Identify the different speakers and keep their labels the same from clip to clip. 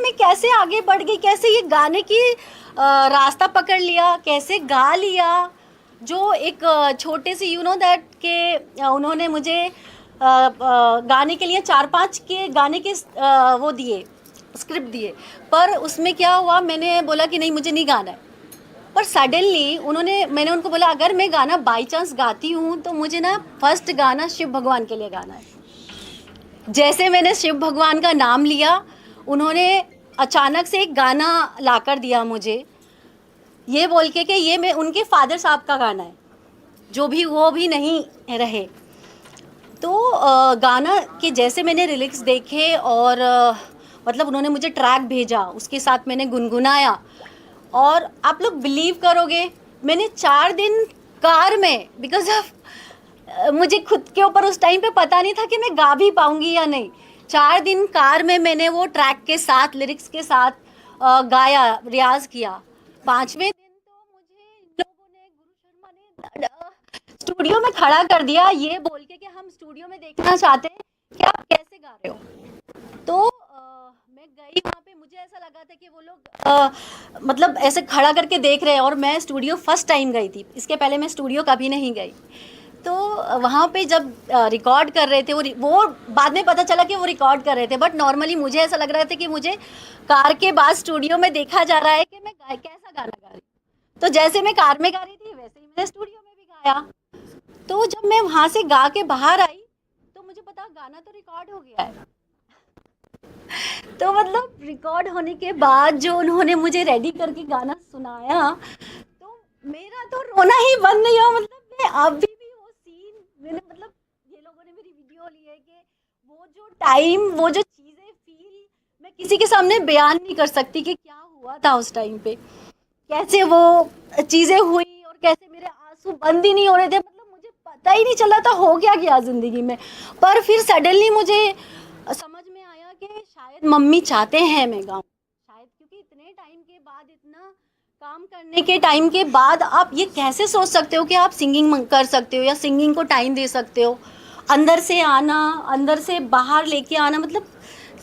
Speaker 1: मैं कैसे आगे बढ़ गई, कैसे ये गाने की रास्ता पकड़ लिया, कैसे गा लिया। जो एक छोटे से यू नो दैट के उन्होंने मुझे गाने के लिए 4-5 के गाने के वो दिए, स्क्रिप्ट दिए, पर उसमें क्या हुआ, मैंने बोला कि नहीं मुझे नहीं गाना है। पर सडनली मैंने उनको बोला अगर मैं गाना बाई चांस गाती हूँ तो मुझे ना फर्स्ट गाना शिव भगवान के लिए गाना है। जैसे मैंने शिव भगवान का नाम लिया, उन्होंने अचानक से एक गाना लाकर दिया मुझे, ये बोल के कि ये मैं उनके फादर साहब का गाना है, जो भी वो भी नहीं रहे। तो गाना के जैसे मैंने लिरिक्स देखे और मतलब उन्होंने मुझे ट्रैक भेजा, उसके साथ मैंने गुनगुनाया और आप लोग बिलीव करोगे, मैंने 4 दिन कार में, बिकॉज ऑफ मुझे खुद के ऊपर उस टाइम पे पता नहीं था कि मैं गा भी पाऊंगी या नहीं। 4 दिन कार में मैंने वो ट्रैक के साथ, लिरिक्स के साथ गाया, रियाज किया। 5वें दिन तो मुझे लोगों ने, गुरु शर्मा ने स्टूडियो में खड़ा कर दिया ये बोल के कि हम स्टूडियो में देखना चाहते हैं कि आप कैसे गा रहे हो। तो मैं गई वहाँ पे, मुझे ऐसा लगा था कि वो लोग मतलब ऐसे खड़ा करके देख रहे हैं, और मैं स्टूडियो फर्स्ट टाइम गई थी, इसके पहले मैं स्टूडियो कभी नहीं गई। तो वहाँ पे जब रिकॉर्ड कर रहे थे, वो बाद में पता चला कि वो रिकॉर्ड कर रहे थे, बट नॉर्मली मुझे ऐसा लग रहा था कि मुझे कार के बाद स्टूडियो में देखा जा रहा है कि मैं कैसा गाना गा रही हूँ। तो जैसे मैं कार में गा रही थी वैसे ही मैंने स्टूडियो में भी गाया। तो जब मैं वहाँ से गा के बाहर आई तो मुझे पता गाना तो रिकॉर्ड हो गया है। तो मतलब रिकॉर्ड होने के बाद जो उन्होंने मुझे रेडी करके गाना सुनाया, तो मेरा तो रोना ही बंद नहीं हुआ। मतलब मैं अभी भी वो सीन, मैंने मतलब ये लोगों ने मेरी वीडियो ली है कि वो जो टाइम, वो जो चीज़ें फील मैं किसी के सामने बयान नहीं कर सकती कि क्या हुआ था उस टाइम पे, कैसे वो चीज़ें हुई और कैसे मेरे आंसू बंद ही नहीं हो रहे थे। मतलब मुझे पता ही नहीं चला था हो क्या गया ज़िंदगी में। पर फिर सडनली मुझे समझ में आया कि शायद मम्मी चाहते हैं मैं गाऊं, शायद, क्योंकि इतने टाइम के बाद, इतना काम करने के टाइम के बाद आप ये कैसे सोच सकते हो कि आप सिंगिंग कर सकते हो या सिंगिंग को टाइम दे सकते हो। अंदर से आना, अंदर से बाहर लेके आना, मतलब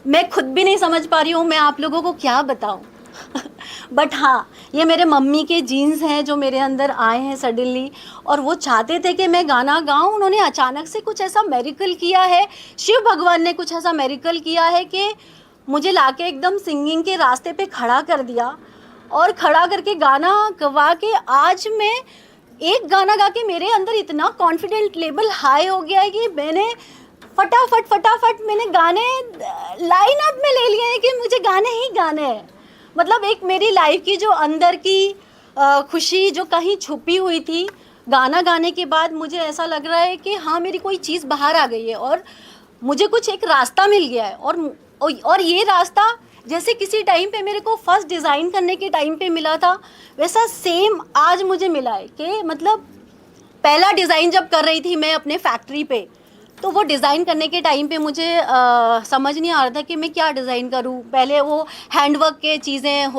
Speaker 1: मैं खुद भी नहीं समझ पा रही हूँ मैं आप लोगों को क्या बताऊँ। बट हाँ, ये मेरे मम्मी के जीन्स हैं जो मेरे अंदर आए हैं सडनली, और वो चाहते थे कि मैं गाना गाऊं। उन्होंने अचानक से कुछ ऐसा मेरिकल किया है, शिव भगवान ने कुछ ऐसा मेरिकल किया है कि मुझे लाके एकदम सिंगिंग के रास्ते पे खड़ा कर दिया, और खड़ा करके गाना गवा के आज मैं एक गाना गा के मेरे अंदर इतना कॉन्फिडेंट लेवल हाई हो गया है कि मैंने फटाफट फटाफट मैंने गाने लाइन अप में ले लिए हैं कि मुझे गाने ही गाने हैं। मतलब एक मेरी लाइफ की जो अंदर की खुशी जो कहीं छुपी हुई थी, गाना गाने के बाद मुझे ऐसा लग रहा है कि हाँ मेरी कोई चीज़ बाहर आ गई है और मुझे कुछ एक रास्ता मिल गया है। और ये रास्ता जैसे किसी टाइम पे मेरे को फर्स्ट डिज़ाइन करने के टाइम पे मिला था, वैसा सेम आज मुझे मिला है कि मतलब पहला डिज़ाइन जब कर रही थी मैं अपने फैक्ट्री पे, तो वो डिज़ाइन करने के टाइम पे मुझे समझ नहीं आ रहा था कि मैं क्या डिज़ाइन करूँ। पहले वो हैंडवर्क के चीज़ें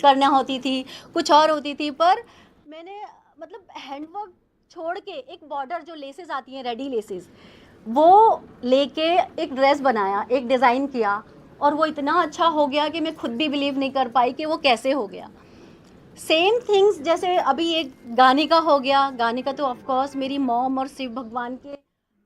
Speaker 1: करना होती थी, कुछ और होती थी, पर मैंने मतलब हैंडवर्क छोड़ के एक बॉर्डर जो लेसेस आती हैं, रेडी लेसेस, वो लेके एक ड्रेस बनाया, एक डिज़ाइन किया, और वो इतना अच्छा हो गया कि मैं खुद भी बिलीव नहीं कर पाई कि वो कैसे हो गया। सेम थिंग्स जैसे अभी एक गाने का हो गया, गाने का तो ऑफ कोर्स मेरी मॉम और शिव भगवान के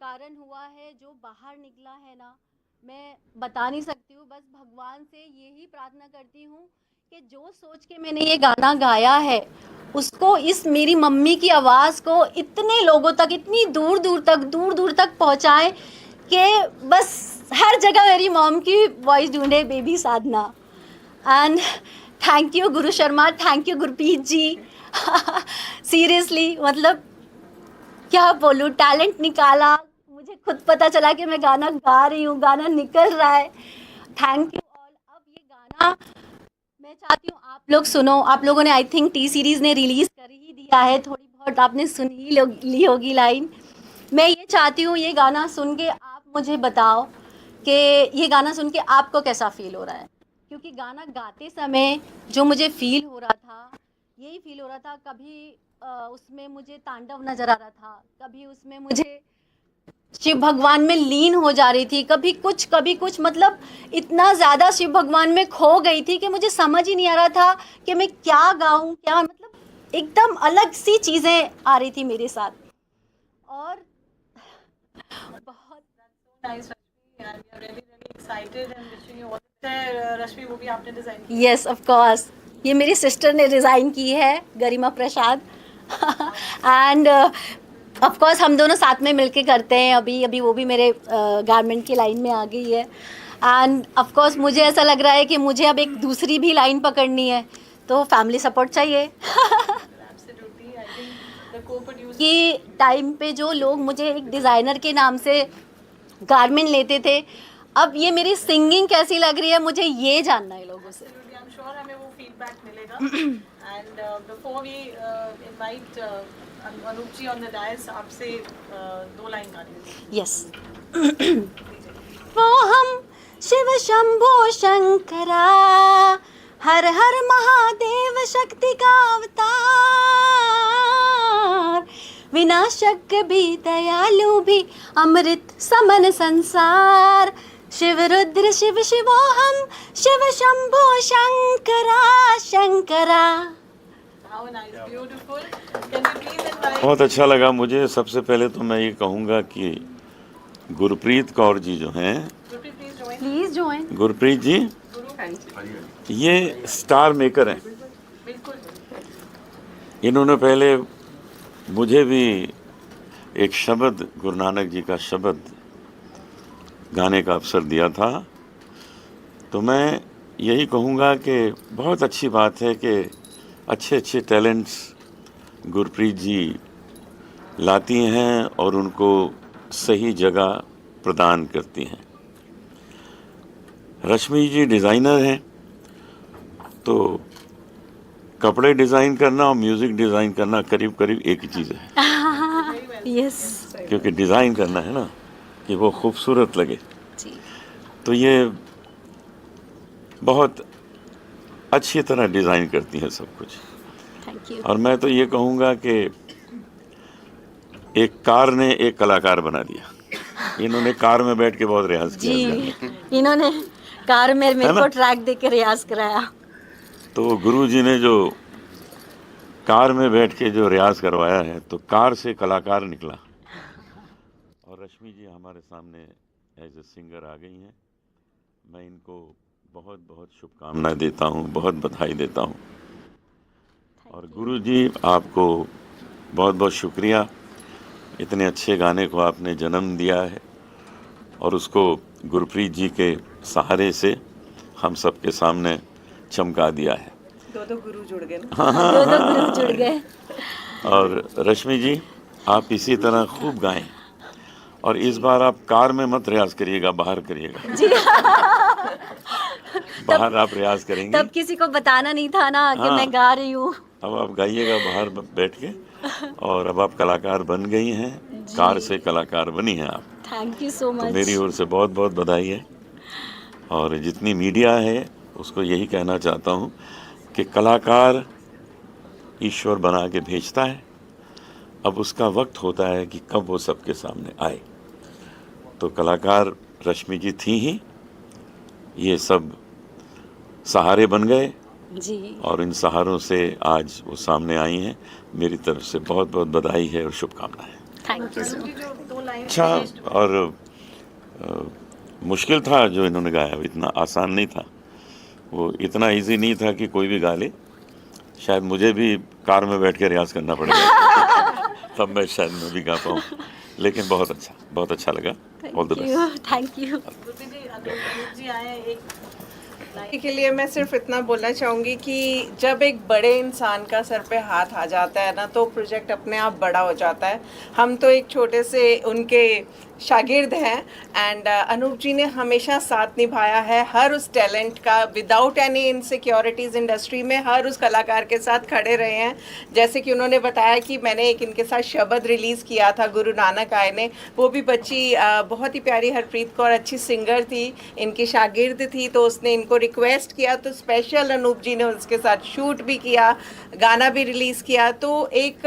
Speaker 1: कारण हुआ है, जो बाहर निकला है ना, मैं बता नहीं सकती हूँ। बस भगवान से यही प्रार्थना करती हूँ कि जो सोच के मैंने ये गाना गाया है उसको, इस मेरी मम्मी की आवाज़ को इतने लोगों तक, इतनी दूर दूर तक पहुँचाए कि बस हर जगह मेरी मॉम की वॉइस ढूंढे, baby Sadhana. And thank you Guru Sharma, thank you Gurpreet ji. Seriously मतलब क्या बोलूँ, टैलेंट निकाला, मुझे खुद पता चला कि मैं गाना गा रही हूँ, गाना निकल रहा है। Thank you all. अब ये गाना मैं चाहती हूँ आप लोग सुनो। आप लोगों ने आई थिंक टी सीरीज़ ने रिलीज़ कर ही दिया है, थोड़ी बहुत आपने सुन ही ली होगी लाइन। मैं ये चाहती हूँ ये गाना सुन के आप मुझे बताओ कि ये गाना सुन के आपको कैसा फ़ील हो रहा है, क्योंकि गाना गाते समय जो मुझे फ़ील हो रहा था, यही फ़ील हो रहा था। कभी उसमें मुझे तांडव नज़र आ रहा था, कभी उसमें मुझे शिव भगवान में लीन हो जा रही थी, कभी कुछ, मतलब इतना ज़्यादा शिव भगवान में खो गई थी कि मुझे समझ ही नहीं आ रहा था कि मैं क्या गाऊं, क्या, मतलब एकदम अलग सी चीज़ें आ रही थी मेरे साथ। और बहुत
Speaker 2: nice Rashmi, I am really really excited and wishing you all the best. Rashmi, वो भी आपने डिजाइन की?
Speaker 1: यस ऑफ कोर्स, ये मेरी सिस्टर ने डिज़ाइन की है, गरिमा प्रसाद। एंड ऑफ कोर्स हम दोनों साथ में मिलके करते हैं। अभी अभी वो भी मेरे गारमेंट की लाइन में आ गई है। एंड ऑफ कोर्स मुझे ऐसा लग रहा है कि मुझे अब एक दूसरी भी लाइन पकड़नी है, तो फैमिली सपोर्ट चाहिए।
Speaker 2: Absolutely, I think the co-producer
Speaker 1: कि टाइम पे जो लोग मुझे एक डिज़ाइनर के नाम से गारमेंट लेते थे, अब ये मेरी सिंगिंग कैसी लग रही है, मुझे ये जानना है लोगों से।
Speaker 2: एब्सोल्युटली, आई एम श्योर हमें वो फीडबैक मिलेगा। And before we invite Anoop ji on the dais, आपसे दो लाइन गा लीजिए।
Speaker 1: यस। वो हम शिव शंभो शंकरा, हर हर महादेव शक्ति का अवतार, विनाशक भी दयालु भी अमृत समन संसार, शिव रुद्र शिव शिवो हम, Shiv Shambho Shankara Shankara.
Speaker 2: How nice, beautiful. Can you please invite?
Speaker 3: बहुत अच्छा लगा मुझे। सबसे पहले तो मैं ये कहूँगा कि गुरप्रीत कौर जी जो हैं,
Speaker 2: Gurpreet, please join.
Speaker 1: Please join.
Speaker 3: Gurpreet ji
Speaker 2: Guru,
Speaker 3: ये स्टार मेकर हैं।
Speaker 2: बिल्कुल।
Speaker 3: इन्होंने पहले मुझे भी एक शब्द, गुरु नानक जी का शब्द गाने का अवसर दिया था। तो मैं यही कहूँगा कि बहुत अच्छी बात है कि अच्छे अच्छे टैलेंट्स गुरप्रीत जी लाती हैं और उनको सही जगह प्रदान करती हैं। रश्मि जी डिज़ाइनर हैं, तो कपड़े डिज़ाइन करना और म्यूज़िक डिज़ाइन करना करीब करीब एक ही चीज़ है।
Speaker 1: यस
Speaker 3: क्योंकि डिज़ाइन करना है ना कि वो खूबसूरत लगे,
Speaker 1: जी।
Speaker 3: तो ये बहुत अच्छी तरह डिज़ाइन करती हैं सब कुछ।
Speaker 1: Thank you.
Speaker 3: और मैं तो ये कहूँगा कि एक कार ने एक कलाकार बना दिया। इन्होंने कार में बैठ के बहुत रियाज
Speaker 1: जी,
Speaker 3: किया।
Speaker 1: इन्होंने कार में मेरे
Speaker 3: ना?
Speaker 1: को ट्रैक दे के रियाज कराया।
Speaker 3: तो गुरु जी ने जो कार में बैठ के जो रियाज करवाया है, तो कार से कलाकार निकला। और रश्मि जी हमारे सामने एज ए सिंगर आ गई हैं। मैं इनको बहुत बहुत शुभकामनाएं देता हूँ, बहुत बधाई देता हूँ। और गुरु जी आपको बहुत बहुत शुक्रिया, इतने अच्छे गाने को आपने जन्म दिया है और उसको गुरप्रीत जी के सहारे से हम सबके सामने चमका दिया है।
Speaker 2: दो गुरु जुड़ गए ना।
Speaker 1: दो गुरु जुड़ गए।
Speaker 3: और रश्मि जी आप इसी तरह खूब गाएं, और इस बार आप कार में मत रियाज करिएगा, बाहर करिएगा। बाहर आप रियाज करेंगे,
Speaker 1: तब किसी को बताना नहीं था ना कि
Speaker 3: हाँ।
Speaker 1: मैं गा रही हूँ।
Speaker 3: अब आप गाइएगा बाहर बैठ के। और अब आप कलाकार बन गई हैं, कार से कलाकार बनी हैं आप।
Speaker 1: थैंक यू सो
Speaker 3: तो
Speaker 1: मच।
Speaker 3: मेरी ओर से बहुत बहुत बधाई है। और जितनी मीडिया है उसको यही कहना चाहता हूँ कि कलाकार ईश्वर बना के भेजता है, अब उसका वक्त होता है कि कब वो सबके सामने आए। तो कलाकार रश्मि जी थी ही, ये सब सहारे बन गए
Speaker 1: जी।
Speaker 3: और इन सहारों से आज वो सामने आई हैं। मेरी तरफ से बहुत बहुत बधाई है और शुभकामनाएं।
Speaker 1: थैंक यू सो
Speaker 2: जी, जो दो लाइन
Speaker 3: अच्छा, और मुश्किल था जो इन्होंने गाया, इतना आसान नहीं था, वो इतना इजी नहीं था कि कोई भी गा ले। शायद मुझे भी कार में बैठ के रियाज करना पड़ेगा तब मैं शायद मैं भी गा पाऊँ। लेकिन बहुत अच्छा लगा। All the best.
Speaker 1: Thank you.
Speaker 2: Gurpreet ji, Anoop ji आए हैं, एक लाइन
Speaker 4: के लिए मैं सिर्फ इतना बोलना चाहूँगी कि जब एक बड़े इंसान का सर पे हाथ आ जाता है ना, तो प्रोजेक्ट अपने आप बड़ा हो जाता है। हम तो एक छोटे से उनके शागिर्द हैं एंड अनूप जी ने हमेशा साथ निभाया है हर उस टैलेंट का, विदाउट एनी इनसिक्योरिटीज़ इंडस्ट्री में हर उस कलाकार के साथ खड़े रहे हैं। जैसे कि उन्होंने बताया कि मैंने एक इनके साथ शब्द रिलीज़ किया था, गुरु नानक आए ने, वो भी बच्ची बहुत ही प्यारी हरप्रीत कौर अच्छी सिंगर थी, इनकी शागिर्द थी, तो उसने इनको रिक्वेस्ट किया तो स्पेशल अनूप जी ने उसके साथ शूट भी किया, गाना भी रिलीज़ किया। तो एक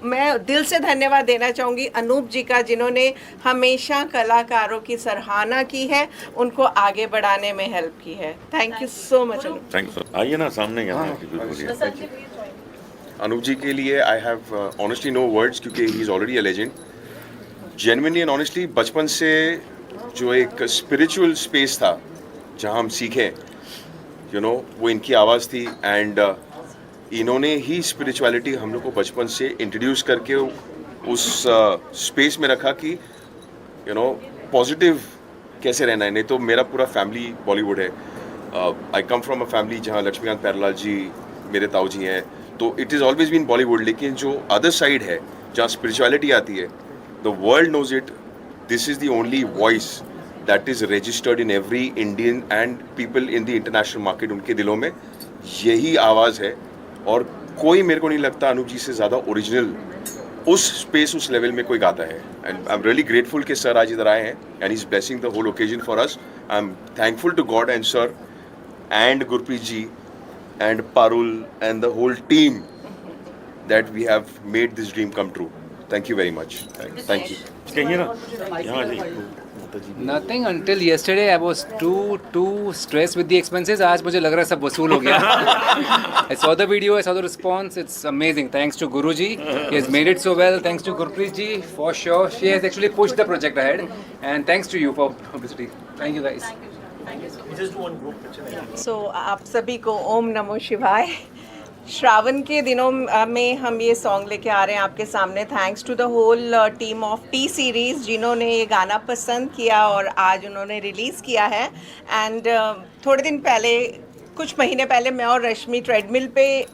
Speaker 4: मैं दिल से धन्यवाद देना चाहूँगी अनूप जी का, जिन्होंने हमेशा कलाकारों की सराहना की है, उनको आगे बढ़ाने में हेल्प की है। Thank you so much Anoop.
Speaker 3: Thanks. आइए ना सामने यहाँ आके कुछ बोलिए।
Speaker 2: Prasanna ji please join.
Speaker 5: अनूप जी के लिए I have honestly no words, क्योंकि he is already a legend. Genuinely and honestly बचपन से जो एक स्पिरिचुअल स्पेस था जहाँ हम सीखे, वो इनकी आवाज़ थी। एंड इन्होंने ही स्पिरिचुअलिटी हम लोग को बचपन से इंट्रोड्यूस करके उस स्पेस में रखा कि पॉजिटिव कैसे रहना है। नहीं तो मेरा पूरा फैमिली बॉलीवुड है। आई कम फ्रॉम अ फैमिली जहाँ लक्ष्मीकांत प्यारेलाल जी मेरे ताऊ जी हैं, तो it is always been Bollywood. लेकिन जो अदर साइड है जहाँ स्पिरिचुअलिटी आती है, the world knows it. This is the only voice that is registered in every Indian and people in the international market. उनके दिलों में यही आवाज़ है, और कोई मेरे को नहीं लगता अनूप जी से ज़्यादा ओरिजिनल उस स्पेस, उस लेवल में कोई गाता है। And I am really grateful कि सर आज इधर आए हैं and is blessing the whole occasion for us. I am thankful to God and sir and Gurpreet ji and Parul and the whole team that we have made this dream come true. Thank you very much. Thank you.
Speaker 3: कहिए ना, यहाँ आइए।
Speaker 6: Nothing until yesterday. I was too stressed with the expenses. आज मुझे लग रहा है सब वसूल हो गया. I saw the video. I saw the response. It's amazing. Thanks to Guruji. He has made it so well. Thanks to Gurpreet ji for sure. She has actually pushed the project ahead. And thanks to you for publicity. Thank you guys.
Speaker 4: सो आप सभी को ओम नमो शिवाय। श्रावण के दिनों में हम ये song लेके आ रहे हैं आपके सामने। Thanks to the whole team of T Series, जिन्होंने ये गाना पसंद किया और आज उन्होंने रिलीज़ किया है। एंड थोड़े दिन पहले, कुछ महीने पहले, मैं और रश्मि ट्रेडमिल पे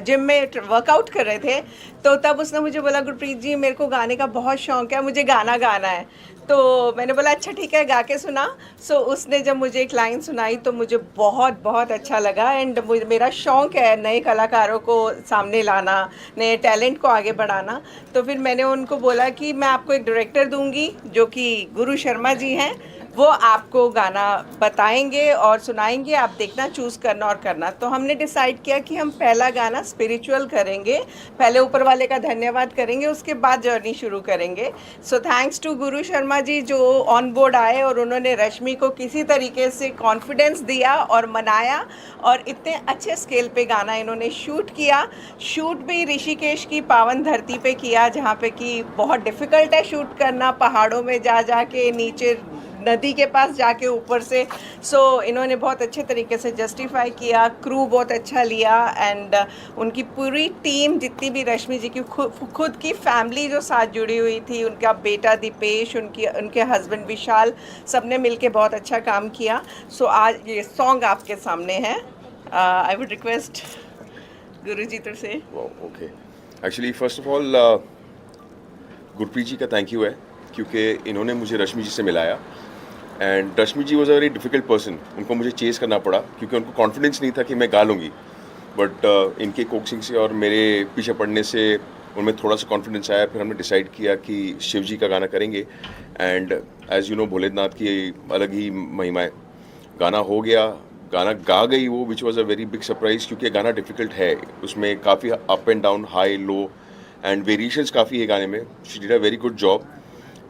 Speaker 4: जिम में वर्कआउट कर रहे थे, तो तब उसने मुझे बोला, गुरप्रीत जी मेरे को गाने का बहुत शौक़ है, मुझे गाना गाना है। तो मैंने बोला अच्छा ठीक है, गा के सुना। सो उसने जब मुझे एक लाइन सुनाई तो मुझे बहुत बहुत अच्छा लगा। एंड मेरा शौक़ है नए कलाकारों को सामने लाना, नए टैलेंट को आगे बढ़ाना। तो फिर मैंने उनको बोला कि मैं आपको एक डायरेक्टर दूंगी जो कि गुरु शर्मा जी हैं, वो आपको गाना बताएंगे और सुनाएंगे, आप देखना, चूज़ करना और करना। तो हमने डिसाइड किया कि हम पहला गाना स्पिरिचुअल करेंगे, पहले ऊपर वाले का धन्यवाद करेंगे, उसके बाद जर्नी शुरू करेंगे। सो थैंक्स टू गुरु शर्मा जी जो ऑन बोर्ड आए और उन्होंने रश्मि को किसी तरीके से कॉन्फिडेंस दिया और मनाया, और इतने अच्छे स्केल पे गाना इन्होंने शूट किया। शूट भी ऋषिकेश की पावन धरती पे किया, जहाँ पे कि बहुत डिफ़िकल्ट है शूट करना, पहाड़ों में जा के, नीचे नदी के पास जाके, ऊपर से। सो इन्होंने बहुत अच्छे तरीके से जस्टिफाई किया, क्रू बहुत अच्छा लिया। एंड उनकी पूरी टीम, जितनी भी रश्मि जी की खुद की फैमिली जो साथ जुड़ी हुई थी, उनका बेटा दीपेश, उनके हस्बैंड विशाल, सब ने मिल के बहुत अच्छा काम किया। सो आज ये सॉन्ग आपके सामने है। आई वुड रिक्वेस्ट गुरु जी तो से।
Speaker 5: Okay, actually first of all Gurpreet ji का थैंक यू है, क्योंकि इन्होंने मुझे रश्मि जी से मिलाया। And Rashmi ji was a very difficult person, उनको मुझे चेज़ करना पड़ा क्योंकि उनको कॉन्फिडेंस नहीं था कि मैं गा लूँगी। बट इनके कोचिंग से और मेरे पीछे पड़ने से उनमें थोड़ा सा कॉन्फिडेंस आया। फिर हमने डिसाइड किया कि शिव जी का गाना करेंगे। And as you know, Bholenath की अलग ही महिमा है। गाना हो गया, गाना गा गई वो, which was a very big surprise, क्योंकि गाना डिफ़िकल्ट है, उसमें काफ़ी up and down, high low and variations काफ़ी है गाने में। She did a very good job.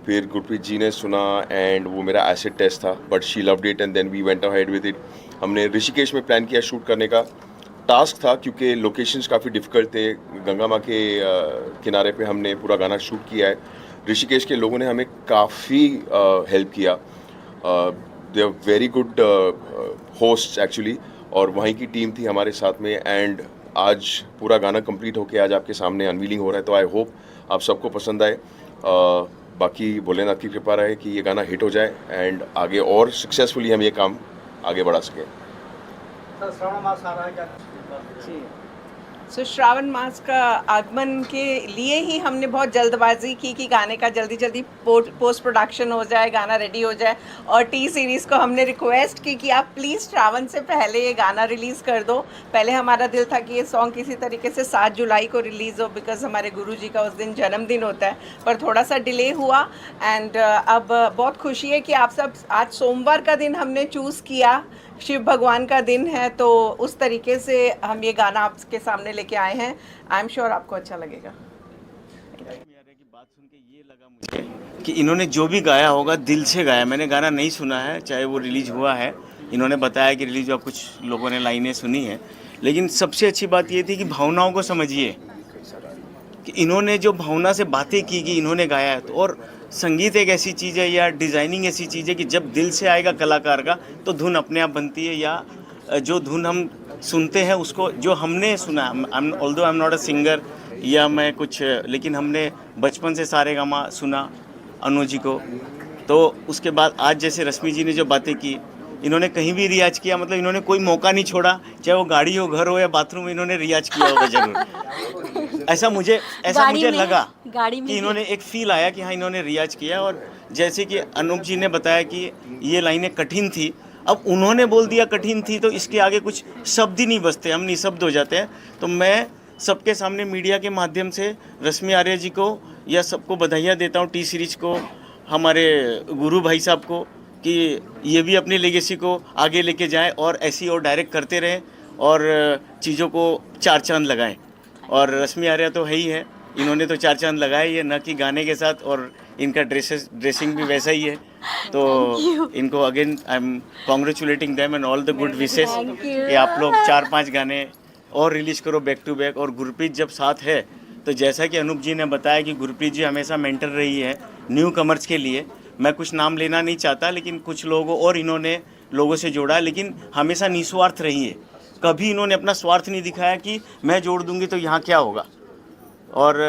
Speaker 5: फिर गुरप्रीत जी ने सुना एंड वो मेरा एसिड टेस्ट था, but she loved it and then we went ahead with it. हमने ऋषिकेश में प्लान किया शूट करने का। टास्क था क्योंकि लोकेशंस काफ़ी डिफ़िकल्ट थे। गंगा माँ के किनारे पे हमने पूरा गाना शूट किया है। ऋषिकेश के लोगों ने हमें काफ़ी हेल्प किया। They are very good hosts actually, और वहीं की टीम थी हमारे साथ में। एंड आज पूरा गाना कंप्लीट होके आज आपके सामने अनवीलिंग हो रहा है, तो आई होप आप सबको पसंद आए। बाकी भोलेनाथ की कृपा रहे कि ये गाना हिट हो जाए एंड आगे और सक्सेसफुली हम ये काम आगे बढ़ा सकें।
Speaker 4: सो श्रावण मास का आगमन के लिए ही हमने बहुत जल्दबाजी की कि गाने का जल्दी जल्दी पोस्ट प्रोडक्शन हो जाए, गाना रेडी हो जाए। और टी सीरीज़ को हमने रिक्वेस्ट की कि आप प्लीज़ श्रावण से पहले ये गाना रिलीज़ कर दो। पहले हमारा दिल था कि ये सॉन्ग किसी तरीके से 7 जुलाई को रिलीज़ हो, बिकॉज़ हमारे गुरुजी का उस दिन जन्मदिन होता है, पर थोड़ा सा डिले हुआ। एंड अब बहुत खुशी है कि आप सब, आज सोमवार का दिन हमने चूज़ किया, शिव भगवान का दिन है, तो उस तरीके से हम ये गाना आपके सामने लेके आए हैं। आई एम श्योर आपको अच्छा लगेगा।
Speaker 7: लगा मुझे कि इन्होंने जो भी गाया होगा दिल से गाया। मैंने गाना नहीं सुना है, चाहे वो रिलीज हुआ है, इन्होंने बताया कि रिलीज हुआ, कुछ लोगों ने लाइनें सुनी है, लेकिन सबसे अच्छी बात ये थी कि भावनाओं को समझिए कि इन्होंने जो भावना से बातें की कि इन्होंने गाया है। तो और संगीत एक ऐसी चीज़ है या डिज़ाइनिंग ऐसी चीज़ है कि जब दिल से आएगा कलाकार का तो धुन अपने आप बनती है, या जो धुन हम सुनते हैं उसको जो हमने सुना, although I am not a singer या मैं कुछ, लेकिन हमने बचपन से सारेगामा सुना अनु जी को, तो उसके बाद आज जैसे रश्मि जी ने जो बातें की, इन्होंने कहीं भी रियाज किया, मतलब इन्होंने कोई मौका नहीं छोड़ा, चाहे वो गाड़ी हो, घर हो या बाथरूम में, इन्होंने रियाज किया होगा जरूर। ऐसा मुझे लगा
Speaker 1: गाड़ी में
Speaker 7: कि इन्होंने एक फील आया कि हाँ इन्होंने रियाज किया। और जैसे कि अनूप जी ने बताया कि ये लाइनें कठिन थी, अब उन्होंने बोल दिया कठिन थी तो इसके आगे कुछ शब्द ही नहीं बचते, हम निशब्द हो जाते हैं। तो मैं सबके सामने मीडिया के माध्यम से रश्मि आर्या जी को या सबको बधाइयाँ देता हूँ, टी सीरीज को, हमारे गुरु भाई साहब को, कि ये भी अपनी लेगेसी को आगे लेके जाएं और ऐसी और डायरेक्ट करते रहें और चीज़ों को चार चांद लगाएं। और रश्मि आर्या तो है ही है, इन्होंने तो चार चांद लगाए ये, न कि गाने के साथ, और इनका ड्रेसिंग भी वैसा ही है। तो इनको again I am congratulating them and all the good wishes कि आप लोग 4-5 गाने और रिलीज करो बैक टू बैक। और गुरप्रीत जब साथ है तो जैसा कि अनूप जी ने बताया कि गुरप्रीत जी हमेशा मेंटर रही है न्यू कमर्स के लिए। मैं कुछ नाम लेना नहीं चाहता, लेकिन कुछ लोगों और इन्होंने लोगों से जोड़ा, लेकिन हमेशा निस्वार्थ रही है। कभी इन्होंने अपना स्वार्थ नहीं दिखाया कि मैं जोड़ दूंगी तो यहाँ क्या होगा। और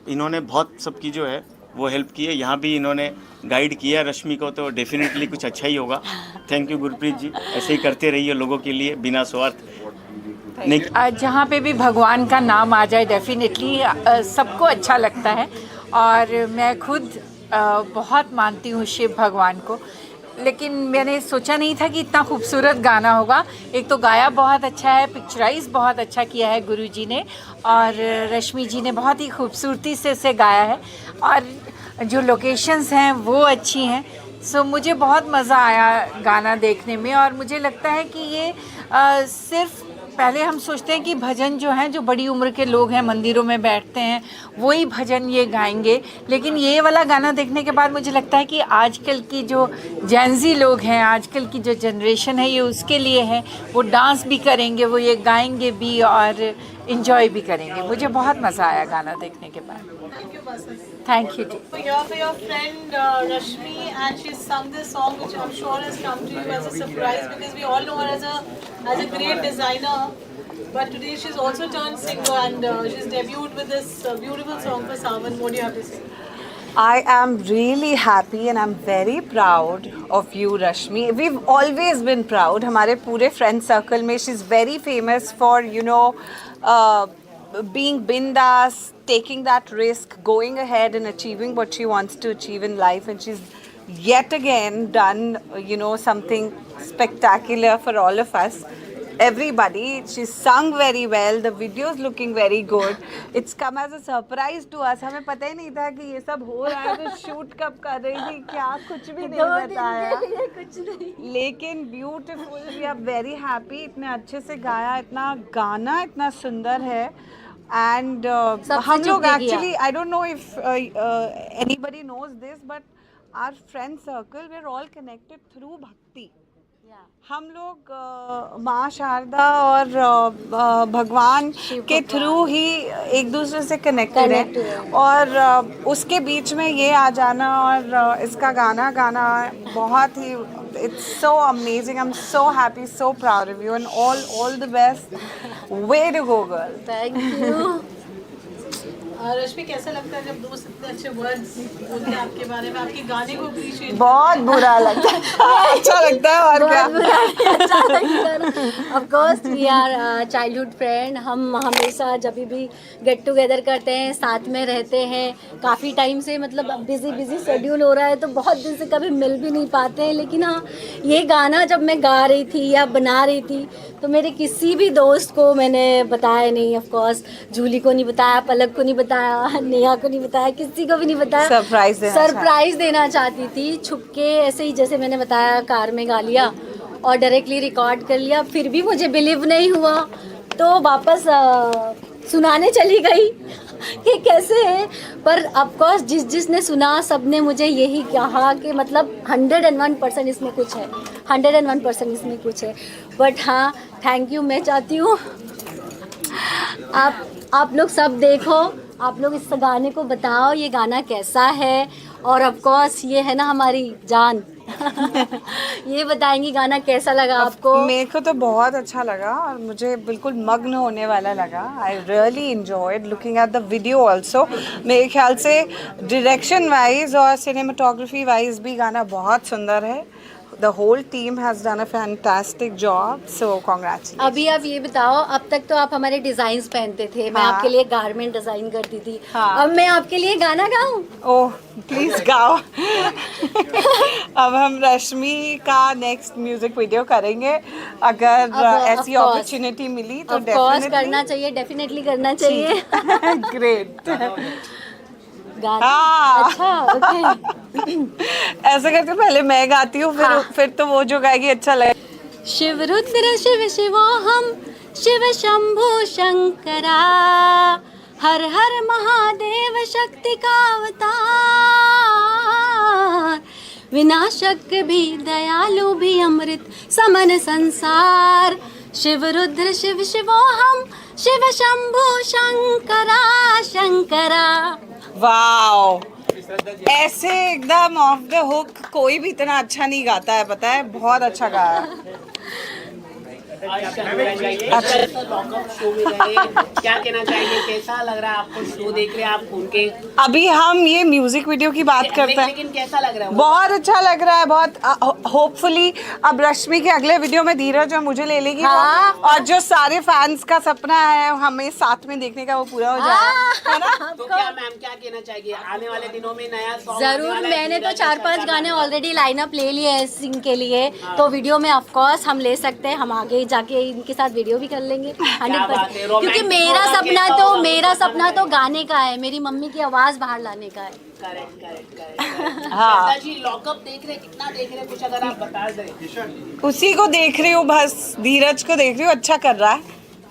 Speaker 7: इन्होंने बहुत सबकी जो है वो हेल्प की है, यहाँ भी इन्होंने गाइड किया रश्मि को, तो डेफिनेटली कुछ अच्छा ही होगा। थैंक यू गुरप्रीत जी, ऐसे ही करते रहिए लोगों के लिए बिना स्वार्थ।
Speaker 8: जहाँ पे भी भगवान का नाम आ जाए डेफिनेटली सबको अच्छा लगता है, और मैं खुद बहुत मानती हूँ शिव भगवान को, लेकिन मैंने सोचा नहीं था कि इतना खूबसूरत गाना होगा। एक तो गाया बहुत अच्छा है, पिक्चराइज बहुत अच्छा किया है गुरुजी ने, और रश्मि जी ने बहुत ही खूबसूरती से इसे गाया है, और जो लोकेशंस हैं वो अच्छी हैं। सो मुझे बहुत मज़ा आया गाना देखने में, और मुझे लगता है कि ये सिर्फ पहले हम सोचते हैं कि भजन जो हैं, जो बड़ी उम्र के लोग हैं मंदिरों में बैठते हैं वही भजन ये गाएंगे, लेकिन ये वाला गाना देखने के बाद मुझे लगता है कि आजकल की जो जेनजी लोग हैं, आजकल की जो जनरेशन है, ये उसके लिए है। वो डांस भी करेंगे, वो ये गाएंगे भी और इन्जॉय भी करेंगे। मुझे बहुत मज़ा आया गाना देखने के बाद। Thank you.
Speaker 2: For your friend Rashmi, and she's sung this song, which I'm sure has come to you as a surprise, because we all know her as a great designer. But today she's also turned singer, and she's debuted with this beautiful song for Sawan. What do you have to say?
Speaker 9: I am really happy and I'm very proud of you, Rashmi. We've always been proud. हमारे पूरे friend circle में she's very famous for, being bindas, taking that risk, going ahead and achieving what she wants to achieve in life. And she's yet again done, something spectacular for all of us. Everybody, she's sung very well. The video's looking very good. It's come as a surprise to us. हमें पता ही नहीं था कि ये सब हो रहा है, तो शूट कब कर रही थी क्या, कुछ भी नहीं बताया,
Speaker 1: कुछ नहीं।
Speaker 9: लेकिन beautiful, we are very happy. इतने अच्छे से गाया, इतना गाना इतना सुंदर है। एंड हम लोग actually, I don't know if anybody knows this, but our friend circle we are all connected through bhakti. हम लोग माँ शारदा और भगवान के थ्रू ही एक दूसरे से कनेक्टेड हैं, और उसके बीच में ये आ जाना और इसका गाना गाना बहुत ही, it's so amazing. I'm so happy, so proud of you, and all the best. Way to go, girl.
Speaker 1: Thank you.
Speaker 2: रश्मि, कैसा लगता है जब दोस्त इतने अच्छे वर्ड्स बोलते हैं आपके बारे में, आपके गाने को अप्रिशिएट?
Speaker 9: बहुत बुरा लगता है। अच्छा लगता है, और क्या।
Speaker 1: Of course we are childhood friend. हम हमेशा जब भी गेट टुगेदर करते हैं साथ में रहते हैं। काफ़ी टाइम से, मतलब बिजी शेड्यूल हो रहा है तो बहुत दिन से कभी मिल भी नहीं पाते हैं, लेकिन हाँ, ये गाना जब मैं गा रही थी या बना रही थी तो मेरे किसी भी दोस्त को मैंने बताया नहीं। ऑफ कोर्स जूली को नहीं बताया, पलक को नहीं बताया, नेहा को नहीं बताया, किसी को भी नहीं बताया। सरप्राइज देना चाहती थी, छुप के ऐसे ही, जैसे मैंने बताया, कार में गा लिया और डायरेक्टली रिकॉर्ड कर लिया। फिर भी मुझे बिलीव नहीं हुआ तो वापस सुनाने चली गई। कि कैसे है, पर ऑफकोर्स जिसने सुना सब ने मुझे यही कहा कि मतलब 101% इसमें कुछ है, 101% इसमें कुछ है। बट हाँ, थैंक यू। मैं चाहती हूँ आप लोग सब देखो, आप लोग इस गाने को बताओ ये गाना कैसा है, और ऑफ कोर्स ये है ना हमारी जान ये बताएंगी गाना कैसा लगा आपको।
Speaker 9: मेरे को तो बहुत अच्छा लगा और मुझे बिल्कुल मग्न होने वाला लगा। I really enjoyed looking at the video also. मेरे ख्याल से डायरेक्शन वाइज और सिनेमाटोग्राफी वाइज भी गाना बहुत सुंदर है। The whole team has done a fantastic job, so congratulations.
Speaker 1: अभी आप ये बताओ, अब तक तो आप हमारे डिजाइन पहनते थे, मैं आपके लिए गारमेंट डिजाइन करती थी, अब मैं आपके लिए गाना गाऊं?
Speaker 9: ओह प्लीज गाओ। अब हम रश्मि का नेक्स्ट म्यूजिक वीडियो करेंगे, अगर ऐसी अपॉर्चुनिटी मिली तो
Speaker 1: डेफिनेटली करना चाहिए, डेफिनेटली करना चाहिए।
Speaker 9: ग्रेट।
Speaker 1: गाना अच्छा, ओके।
Speaker 9: ऐसा करके पहले मैं गाती हूँ, फिर तो वो जो गाएगी अच्छा लगे।
Speaker 1: शिव रुद्र शिव शिवोहम शिव शंभु शंकरा, हर हर महादेव शक्ति का अवतार, विनाशक भी दयालु भी अमृत समन संसार, शिव रुद्र शिव शिवोहम शिव शंभु शंकरा शंकरा।
Speaker 9: वाओ, ऐसे एकदम ऑफ द हुक कोई भी इतना अच्छा नहीं गाता है, पता है, बहुत अच्छा गाया।
Speaker 10: लॉकअप शो में गए, क्या कहना चाहिए, कैसा लग रहा है आपको शो देख रहे हैं आप उनके?
Speaker 9: अभी हम ये म्यूजिक वीडियो की बात करते हैं,
Speaker 10: लेकिन कैसा लग रहा है?
Speaker 9: बहुत अच्छा लग रहा है, बहुत होपफुली अब रश्मि के अगले वीडियो में धीरज और मुझे ले लेगी।
Speaker 1: हाँ,
Speaker 9: और जो सारे फैंस का सपना है हमें साथ में देखने का, वो पूरा हो जाए, है ना?
Speaker 10: तो क्या मैम क्या कहना चाहिए आने वाले दिनों में नया सॉन्ग?
Speaker 1: जरूर, मैंने तो 4-5 गाने ऑलरेडी लाइनअप ले लिए हैं सिंग के लिए, तो वीडियो में ऑफ कोर्स हम ले सकते हैं, हम आगे जाके इनके साथ वीडियो भी कर लेंगे 100%, क्योंकि मेरा सपना तो गाने का है, मेरी मम्मी की आवाज़ बाहर लाने का है।
Speaker 10: करेक्ट। हाँ जी, लॉकअप देख रहे, कितना देख रहे, कुछ अगर आप बता दें।
Speaker 9: उसी को देख रही हूँ, बस धीरज को देख रही हूँ, अच्छा कर रहा है,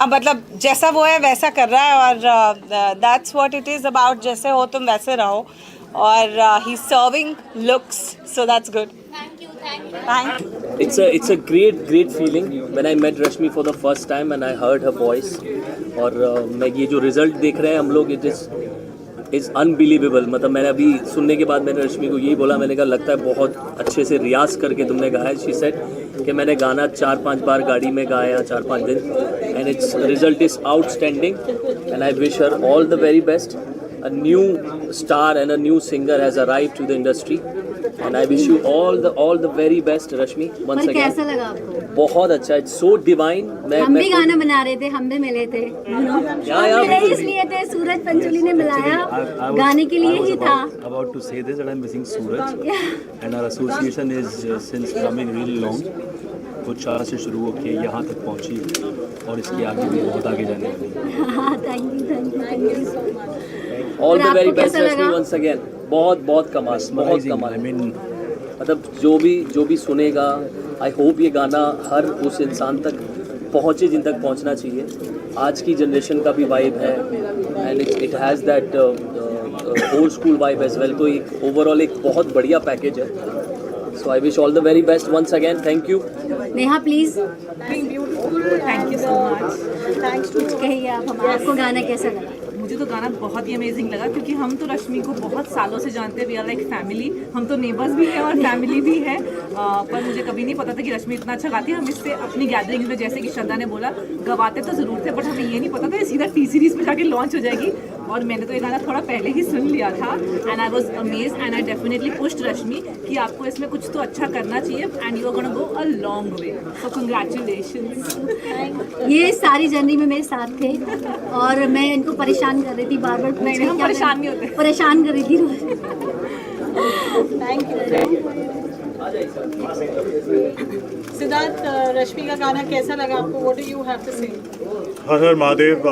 Speaker 9: अब मतलब जैसा वो है वैसा कर रहा है, और that's what it is about, जैसे हो तुम वैसे रहो, और he serving looks, so that's good. Thank you.
Speaker 11: It's a great feeling when I met Rashmi for the first time and I heard her voice. और मैं ये जो रिजल्ट देख रहे हैं हम लोग, it is unbelievable। मतलब मैंने अभी सुनने के बाद मैंने रश्मि को यही बोला, मैंने कहा लगता है बहुत अच्छे से रियाज करके तुमने गाया है। She said कि मैंने गाना 4-5 बार गाड़ी में गाया 4-5 दिन, and its result is outstanding and I wish her all the very best. A new star and a new singer has arrived to the industry and I wish you all the very best, Rashmi, once again।
Speaker 1: कैसा लगा आपको?
Speaker 11: बहुत अच्छा, it's so divine।
Speaker 1: हम भी गाना बना रहे थे, हम भी मिले थे, इसलिए थे, सूरज पंचोली ने मिलाया, गाने के लिए ही था।
Speaker 12: About to say this that I'm missing Suraj and our association is since coming really long। कुछ चारा से शुरू होके यहाँ तक पहुँची और इसके आगे भी बहुत आगे जाने वाली।
Speaker 1: Thank you so much.
Speaker 11: All the very best Rashmi once again. बहुत कमाल, बहुत कमाल। मतलब जो भी सुनेगा, आई होप ये गाना हर उस इंसान तक पहुँचे जिन तक पहुँचना चाहिए। आज की जनरेशन का भी वाइब है and it has that old school vibe as well. तो एक ओवरऑल एक बहुत बढ़िया पैकेज है। So I wish all the very best once again. Thank you.
Speaker 1: Neha please.
Speaker 2: Thank you so much.
Speaker 1: Thanks to, कहिए आपको गाना कैसा लगा?
Speaker 2: मुझे तो गाना बहुत ही अमेजिंग लगा, क्योंकि हम तो रश्मि को बहुत सालों से जानते हैं, वी आर लाइक फैमिली, हम तो नेबर्स भी हैं और फैमिली भी है। पर मुझे कभी नहीं पता था कि रश्मि इतना अच्छा गाती है। हम इससे अपनी गैदरिंग में, जैसे कि श्रद्धा ने बोला, गवाते तो ज़रूर थे, बट हमें ये नहीं पता था सीधा टी सीरीज़ में जाके लॉन्च हो जाएगी। और मैंने तो ये गाना थोड़ा पहले ही सुन लिया था and I was amazed and I definitely pushed Rashmi कि आपको इसमें कुछ तो अच्छा करना चाहिए and you are gonna go a long way, so congratulations.
Speaker 1: ये सारी जर्नी में मेरे साथ थे और मैं इनको परेशान कर रही थी बार-बार।
Speaker 2: हम परेशान नहीं होते,
Speaker 1: परेशान कर रही थी। Thank you.
Speaker 2: सिद्धार्थ, रश्मि का गाना कैसा लगा आपको? What do you have to say?
Speaker 13: Har Har Mahadev,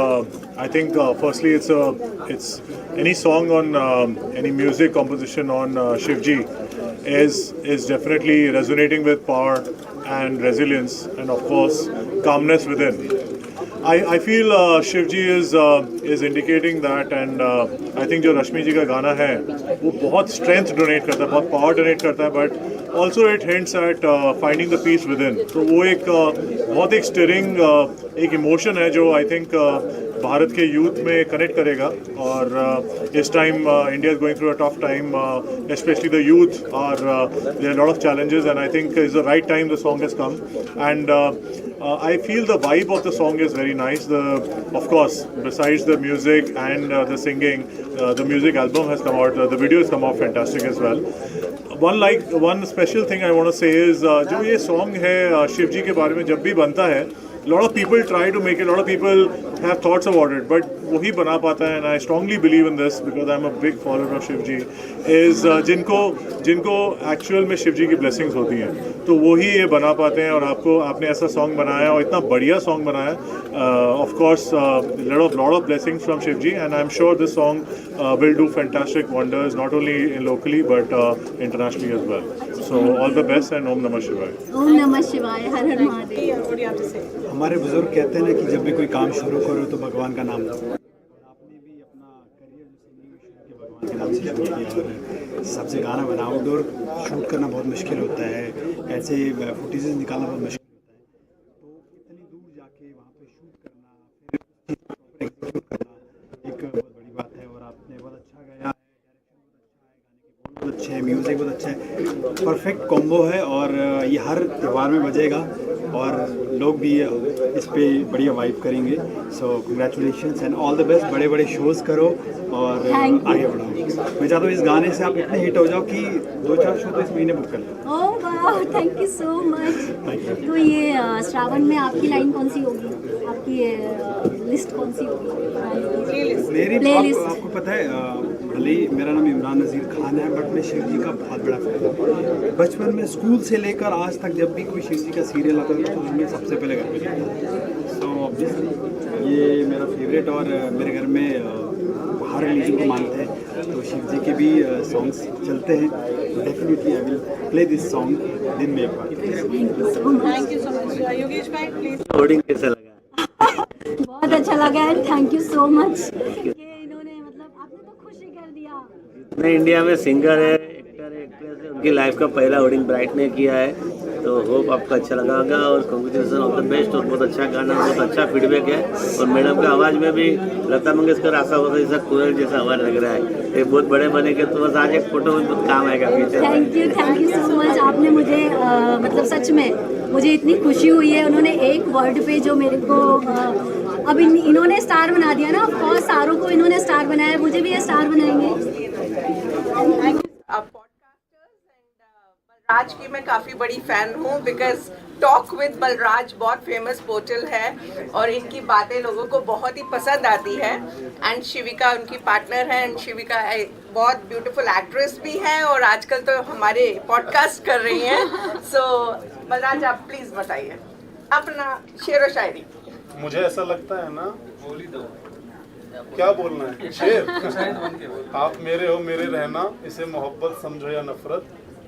Speaker 13: I think firstly it's any song on any music composition on Shivji is definitely resonating with power and resilience and of course calmness within. I feel Shivji is indicating that, and I think जो रश्मि जी का गाना है वो बहुत strength donate करता है, बहुत power donate करता है, but also it hints at finding the peace within. तो वो एक बहुत एक stirring एक emotion है जो I think भारत के यूथ में कनेक्ट करेगा. और इस time India is going through a tough time, especially the youth are there are a lot of challenges, and I think is the right time the song has come. And I feel the vibe of the song is very nice. Of course, besides the music and the singing, the music album has come out, the video has come out fantastic as well. One special thing I want to say is जो ये song है शिव जी के बारे में जब भी बनता है, a lot of people try to make it, a lot of people have thoughts about it, but वही बना पाता है, and I strongly believe in this because I'm a big follower of Shiv Ji, is जिनको actual में शिव जी की blessings होती हैं, तो वही ये बना पाते हैं. और आपने ऐसा song बनाया और इतना बढ़िया song बनाया, of course lot of blessings from Shiv Ji, and I'm sure this song will do fantastic wonders not only locally but internationally as well. So all the best and Om Namah Shivaya.
Speaker 1: Om Namah Shivaya. Har Har Mahadev.
Speaker 2: What do you have to say?
Speaker 14: हमारे बुजुर्ग कहते हैं ना कि जब भी कोई काम शुरू करो तो भगवान का नाम लो. आपने भी अपना करियर के भगवान के नाम से शुरू किया, और सबसे गाना बना. आउटडोर शूट करना बहुत मुश्किल होता है, ऐसे फुटेज निकालना बहुत मुश्किल होता है, तो इतनी दूर जाके वहाँ पे शूट करना, फिर एग्जीक्यूट करना एक बहुत बड़ी बात है. और आपने बहुत अच्छा गाया, बहुत अच्छे है, म्यूज़िक बहुत अच्छा है, परफेक्ट कॉम्बो है. और ये हर त्यौहार में बजेगा और लोग भी इस पे बढ़िया वाइब करेंगे. सो congratulations and all the best. बड़े बड़े शोज़ करो और आगे बढ़ो. मैं चाहता हूँ इस गाने से आप इतने हिट हो जाओ कि 2-4 शो तो इस महीने बुक कर लो.
Speaker 1: ओह वाह, थैंक यू सो मच. तो ये श्रावण में आपकी लाइन कौन सी होगी, आपकी लिस्ट कौन सी होगी?
Speaker 14: मेरी आपको पता है, भले ही मेरा नाम इमरान नज़ीर खान है, बट मैं शिव जी का बहुत बड़ा फैन हूँ. बचपन में स्कूल से लेकर आज तक जब भी कोई शिव जी का सीरियल आता है तो मैं सबसे पहले घर पे जाता हूँ. सो ऑब्वियसली ये मेरा फेवरेट, और मेरे घर में हर रिलीजन को मानते हैं, तो शिव जी के भी सॉन्ग्स चलते हैं. Definitely I will play this song दिन में एक बार.
Speaker 2: Thank you so much. Yogesh bhai, please.
Speaker 11: Hoarding कैसा लगा?
Speaker 1: बहुत अच्छा लगा है, थैंक यू सो मच कि इन्होंने मतलब आपने तो खुश ही कर दिया.
Speaker 11: जितने इंडिया में सिंगर है, एक्टर है, एक्ट्रेस है, उनकी लाइफ का पहला होर्डिंग ब्राइट ने किया है, तो होप आपको अच्छा लगा होगा. और कॉन्ग्रेचुलेसन ऑल द बेस्ट. और बहुत अच्छा गाना, बहुत अच्छा फीडबैक है. और मैडम का आवाज़ में भी लता मंगेशकर ऐसा होता है जैसा कोयल जैसा आवाज़ लग रहा है. ये बहुत बड़े बनेंगे तो बस आज एक फोटो में बहुत काम आएगा फ्यूचर में.
Speaker 1: Thank you so much. आपने मुझे मतलब सच में मुझे इतनी खुशी हुई है. उन्होंने एक वर्ड पे जो मेरे को अब इन्होंने स्टार बना दिया ना. ऑफ कोर्स सारों को इन्होंने स्टार बनाया, मुझे भी ये स्टार बनाएंगे.
Speaker 4: बलराज की मैं काफ़ी बड़ी फ़ैन हूँ, बिकॉज टॉक विद बलराज बहुत फेमस पोर्टल है और इनकी बातें लोगों को बहुत ही पसंद आती है. एंड शिविका उनकी पार्टनर है, एंड शिविका बहुत ब्यूटीफुल एक्ट्रेस भी है और आजकल तो हमारे पॉडकास्ट कर रही हैं. सो बलराज आप प्लीज़ बताइए अपना शेर व शायरी.
Speaker 15: मुझे ऐसा लगता है ना, क्या बोलना है, शेर. आप मेरे हो मेरे रहना, इसे मोहब्बत समझो या नफरत,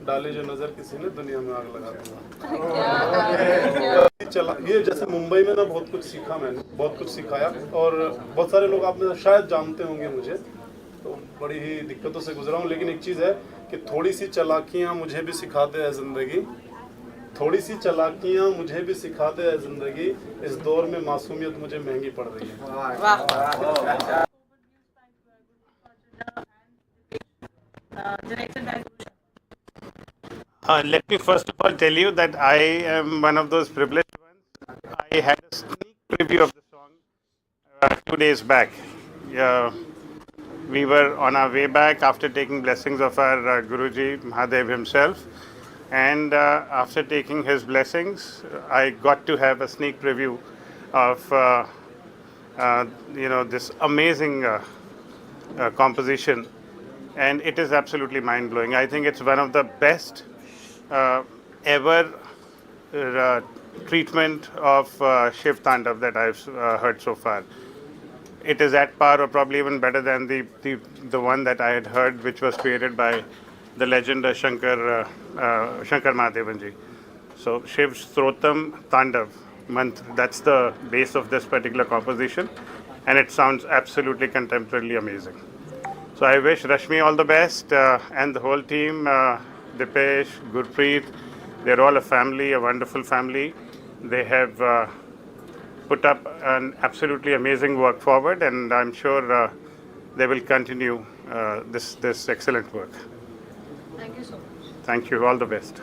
Speaker 15: डाले जो नजर किसी ने दुनिया में आग लगा दूंगा. चला ये जैसे मुंबई में ना बहुत कुछ सीखा, मैंने बहुत कुछ सिखाया. और बहुत सारे लोग आपने शायद जानते होंगे मुझे, तो बड़ी ही दिक्कतों से गुजरा हूँ. लेकिन एक चीज़ है कि थोड़ी सी चालाकियाँ मुझे भी सिखाते हैं ज़िंदगी, थोड़ी सी चालाकियाँ मुझे भी सिखाते हैं ज़िंदगी, इस दौर में मासूमियत मुझे महंगी पड़ रही है.
Speaker 16: Let me first of all tell you that I am one of those privileged ones. I had a sneak preview of the song 2 days back. We were on our way back after taking blessings of our Guruji Mahadev himself, and after taking his blessings, I got to have a sneak preview of this amazing composition, and it is absolutely mind-blowing. I think it's one of the best ever treatment of Shiv Tandav that I've heard so far. It is at par or probably even better than the one that I had heard, which was created by the legend Shankar Mahadevan ji. So Shiv Strotam Tandav mantra. That's the base of this particular composition, and it sounds absolutely contemporarily amazing. So I wish Rashmi all the best and the whole team, Dipesh, Gurpreet. They're all a family, a wonderful family. They have put up an absolutely amazing work forward, and I'm sure they will continue this excellent work.
Speaker 2: Thank you so much.
Speaker 16: Thank you. All the best.